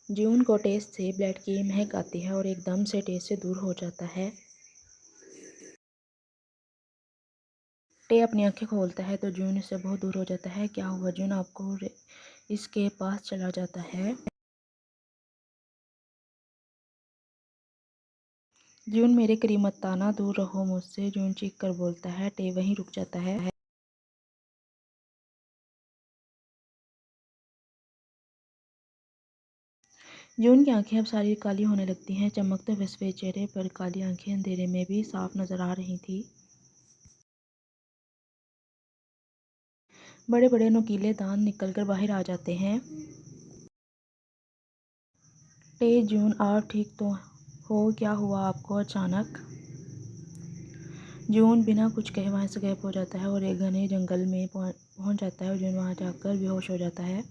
जून को टेस्ट से ब्लड की महक आती है और एकदम से टेस्ट से दूर हो जाता है। टे अपनी आंखें खोलता है तो जून इससे बहुत दूर हो जाता है। क्या हुआ जून? आपको इसके पास चला जाता है। जून मेरे करीब मत आना, दूर रहो मुझसे, जून चीख कर बोलता है। टे वहीं रुक जाता है। जून की आंखें अब सारी काली होने लगती हैं। चमकते हुए सफेद चेहरे पर काली आंखें अंधेरे में भी साफ नजर आ रही थी। बड़े बड़े नुकीले दांत निकलकर बाहर आ जाते हैं। टे जून आप ठीक तो हो? क्या हुआ आपको अचानक? जून बिना कुछ कहे वहाँ से गायब हो जाता है और एक घने जंगल में पहुँच जाता है और जून वहाँ जाकर बेहोश हो जाता है।